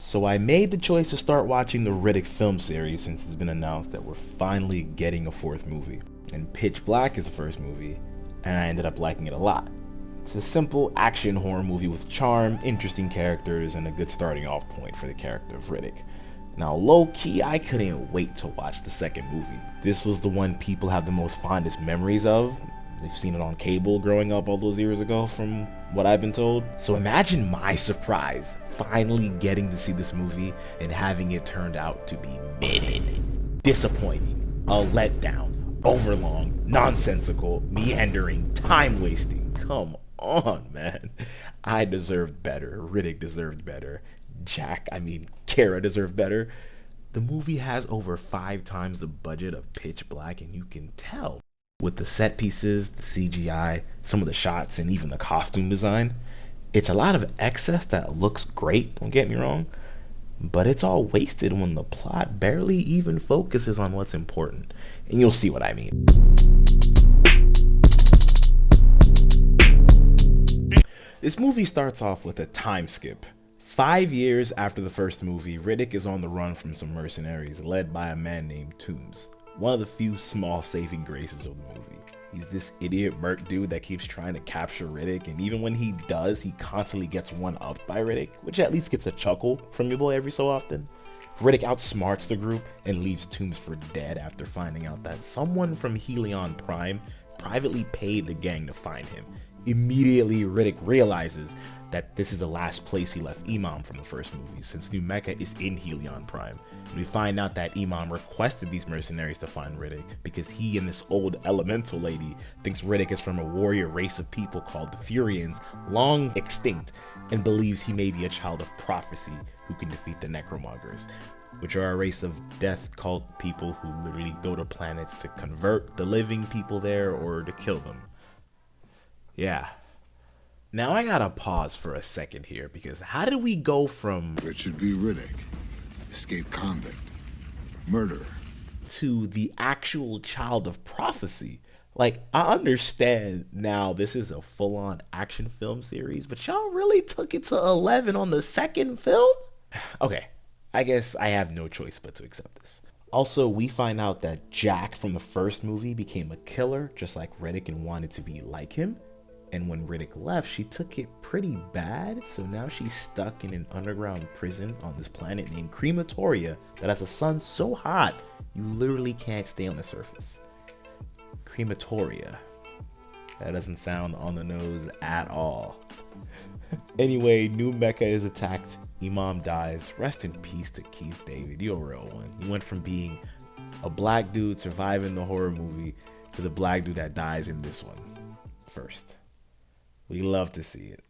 So I made the choice to start watching the Riddick film series since it's been announced that we're finally getting a fourth movie. And Pitch Black is the first movie, and I ended up liking it a lot. It's a simple action horror movie with charm, interesting characters, and a good starting off point for the character of Riddick. Now, low-key, I couldn't wait to watch the second movie. This was the one people have the most fondest memories of. They've seen it on cable growing up all those years ago, from what I've been told. So imagine my surprise, finally getting to see this movie and having it turned out to be mid. Disappointing, a letdown, overlong, nonsensical, meandering, time-wasting. Come on, man. I deserved better. Riddick deserved better. Kara deserved better. The movie has over 5 times the budget of Pitch Black, and you can tell with the set pieces, the CGI, some of the shots, and even the costume design. It's a lot of excess that looks great, don't get me wrong, but it's all wasted when the plot barely even focuses on what's important. And you'll see what I mean. This movie starts off with a time skip. 5 years after the first movie, Riddick is on the run from some mercenaries led by a man named Toombs, one of the few small saving graces of the movie. He's this idiot merc dude that keeps trying to capture Riddick, and even when he does, he constantly gets one-upped by Riddick, which at least gets a chuckle from your boy every so often. Riddick outsmarts the group and leaves Toombs for dead after finding out that someone from Helion Prime privately paid the gang to find him. Immediately, Riddick realizes that this is the last place he left Imam from the first movie, since New Mecca is in Helion Prime. We find out that Imam requested these mercenaries to find Riddick because he and this old elemental lady thinks Riddick is from a warrior race of people called the Furians, long extinct, and believes he may be a child of prophecy who can defeat the necromongers, which are a race of death cult people who literally go to planets to convert the living people there or to kill them. Yeah. Now I gotta pause for a second here, because how did we go from Richard B. Riddick, escaped convict, murderer, to the actual child of prophecy? Like, I understand now this is a full-on action film series, but y'all really took it to 11 on the second film? Okay, I guess I have no choice but to accept this. Also, we find out that Jack from the first movie became a killer, just like Riddick, and wanted to be like him. And when Riddick left, she took it pretty bad, so now she's stuck in an underground prison on this planet named Crematoria that has a sun so hot, you literally can't stay on the surface. Crematoria. That doesn't sound on the nose at all. Anyway, New Mecca is attacked, Imam dies. Rest in peace to Keith David, you're a real one. He went from being a black dude surviving the horror movie to the black dude that dies in this one first. We love to see it.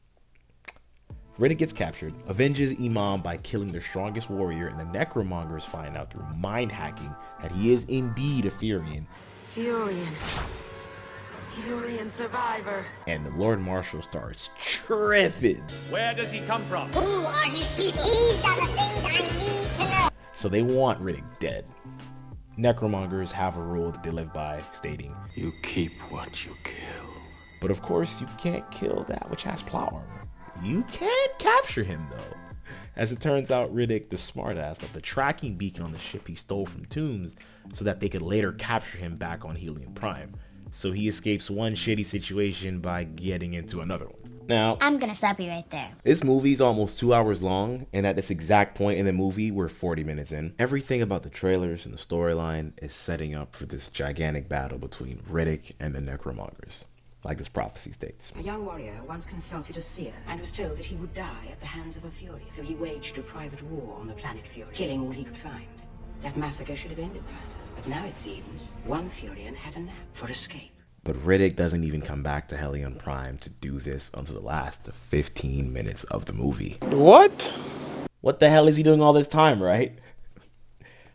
Riddick gets captured, avenges Imam by killing their strongest warrior, and the necromongers find out through mind hacking that he is indeed a Furian. Furian survivor. And the Lord Marshal starts tripping. Where does he come from? Who are his people? These are the things I need to know. So they want Riddick dead. Necromongers have a rule that they live by, stating, You keep what you kill. but of course you can't kill that which has plot armor. You can capture him though. As it turns out, Riddick, the smartass, left the tracking beacon on the ship he stole from Toombs so that they could later capture him back on Helion Prime. So he escapes one shitty situation by getting into another one. Now, I'm gonna stop you right there. this movie's almost 2 hours long, and at this exact point in the movie, we're 40 minutes in. Everything about the trailers and the storyline is setting up for this gigantic battle between Riddick and the necromongers, like this prophecy states. A young warrior once consulted a seer and was told that he would die at the hands of a Fury, so he waged a private war on the planet Fury, killing all he could find. That massacre should have ended that, but now it seems one Furian had a knack for escape. But Riddick doesn't even come back to Helion Prime to do this until the last 15 minutes of the movie. What? What the hell is he doing all this time, right?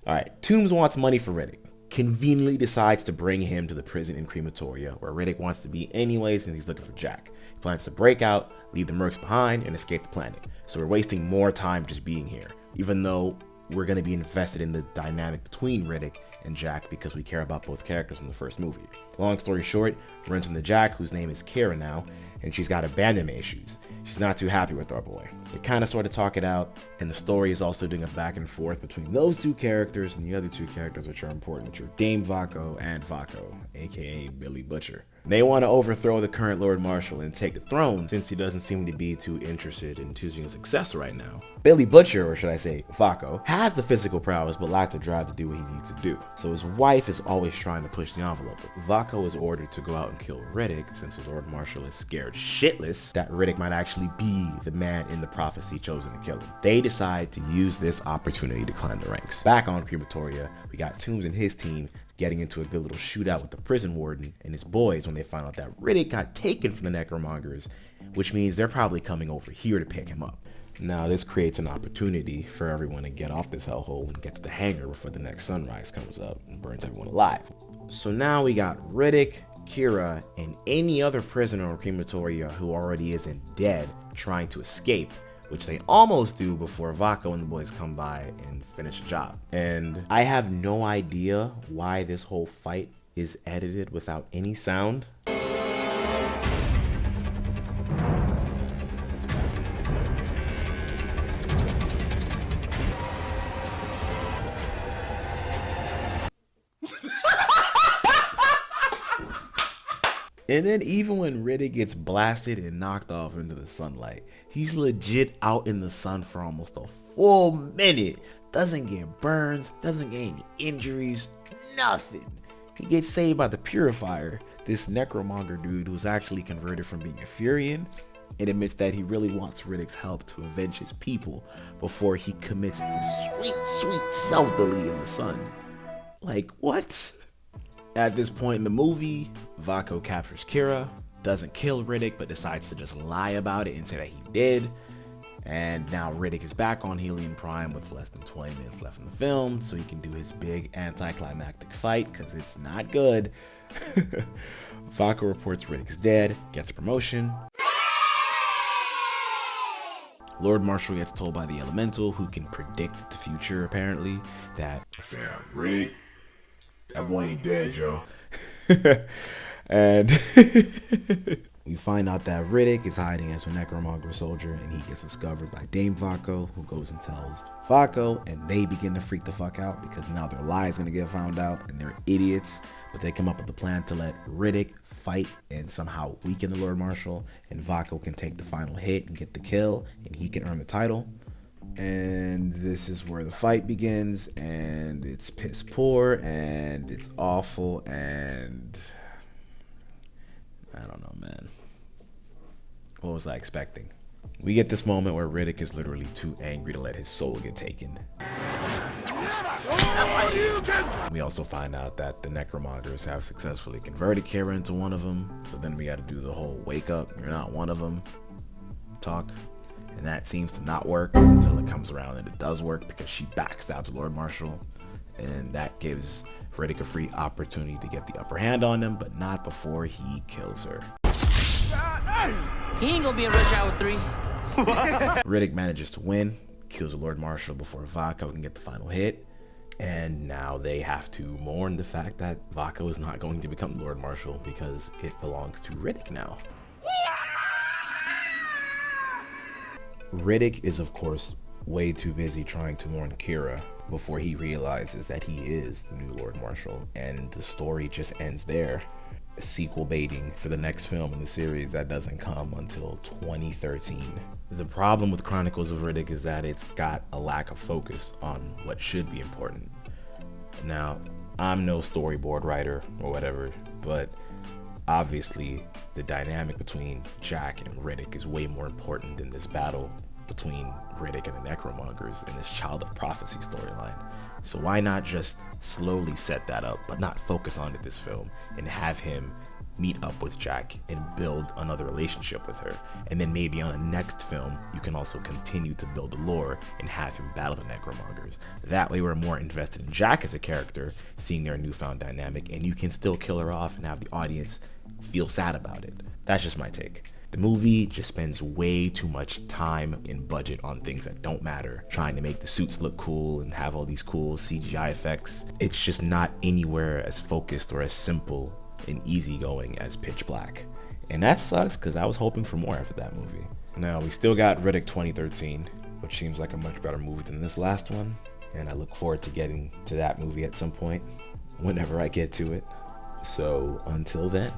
Alright, Toombs wants money for Riddick. Conveniently decides to bring him to the prison in Crematoria, where Riddick wants to be anyway since he's looking for Jack. He plans to break out, leave the mercs behind, and escape the planet. So we're wasting more time just being here, even though we're going to be invested in the dynamic between Riddick and Jack because we care about both characters in the first movie. Long story short, runs into Jack, whose name is Kara now, and she's got abandonment issues. She's not too happy with our boy. They kind of sort of talk it out, and the story is also doing a back and forth between those two characters and the other two characters which are important, which are Dame Vaco and Vaco, aka Billy Butcher. They want to overthrow the current Lord Marshal and take the throne, since he doesn't seem to be too interested in choosing a successor right now. Billy Butcher, or should I say Vaco, has the physical prowess but lacks the drive to do what he needs to do. So his wife is always trying to push the envelope. Vaco is ordered to go out and kill Riddick, since the Lord Marshal is scared shitless that Riddick might actually be the man in the prophecy chosen to kill him. They decide to use this opportunity to climb the ranks. Back on Crematoria, we got Toombs and his team getting into a good little shootout with the prison warden and his boys when they find out that Riddick got taken from the necromongers, which means they're probably coming over here to pick him up. Now this creates an opportunity for everyone to get off this hellhole and get to the hangar before the next sunrise comes up and burns everyone alive. So now we got Riddick, Kira, and any other prisoner on Crematoria who already isn't dead trying to escape, which they almost do before Vaco and the boys come by and finish the job. And I have no idea why this whole fight is edited without any sound. And then even when Riddick gets blasted and knocked off into the sunlight, he's legit out in the sun for almost a full minute. Doesn't get burns, doesn't get any injuries, nothing. He gets saved by the Purifier, this necromonger dude who's actually converted from being a Furian, and admits that he really wants Riddick's help to avenge his people before he commits the sweet self-delete in the sun. Like, what? At this point in the movie, Vaco captures Kira, doesn't kill Riddick, but decides to just lie about it and say that he did. And now Riddick is back on Helium Prime with less than 20 minutes left in the film, so he can do his big anticlimactic fight, because it's not good. Vaco reports Riddick's dead, gets a promotion. Lord Marshal gets told by the Elemental, who can predict the future apparently, that Fam, Riddick, that boy ain't dead, yo. And we find out that Riddick is hiding as a necromonger soldier, and he gets discovered by Dame Vaco, who goes and tells Vaco, and they begin to freak the fuck out because now their lie's gonna get found out and they're idiots. But they come up with a plan to let Riddick fight and somehow weaken the Lord Marshal, and Vaco can take the final hit and get the kill, and he can earn the title. And this is where the fight begins, and it's piss poor and it's awful, and I don't know, man. What was I expecting? We get this moment where Riddick is literally too angry to let his soul get taken. We also find out that the necromongers have successfully converted Kira into one of them, so then we got to do the whole wake up, you're not one of them talk. And that seems to not work until it comes around, and it does work because she backstabs Lord Marshal, and that gives Riddick a free opportunity to get the upper hand on him, but not before he kills her. He ain't gonna be in Rush Hour 3. Riddick manages to win, kills the Lord Marshal before Vaco can get the final hit, and now they have to mourn the fact that Vaco is not going to become Lord Marshal because it belongs to Riddick now. Riddick is, of course, way too busy trying to mourn Kira before he realizes that he is the new Lord Marshal, and the story just ends there. Sequel baiting for the next film in the series that doesn't come until 2013. The problem with Chronicles of Riddick is that it's got a lack of focus on what should be important. Now, I'm no storyboard writer or whatever, but obviously the dynamic between Jack and Riddick is way more important than this battle between Riddick and the necromongers in this Child of Prophecy storyline. So why not just slowly set that up, but not focus on it this film, and have him meet up with Jack and build another relationship with her, and then maybe on the next film you can also continue to build the lore and have him battle the necromongers. That way we're more invested in Jack as a character, seeing their newfound dynamic, and you can still kill her off and have the audience feel sad about it. That's just my take. The movie just spends way too much time and budget on things that don't matter, trying to make the suits look cool and have all these cool CGI effects. It's just not anywhere as focused or as simple and easygoing as Pitch Black. And that sucks because I was hoping for more after that movie. Now, we still got Riddick 2013, which seems like a much better movie than this last one. And I look forward to getting to that movie at some point, whenever I get to it. So until then.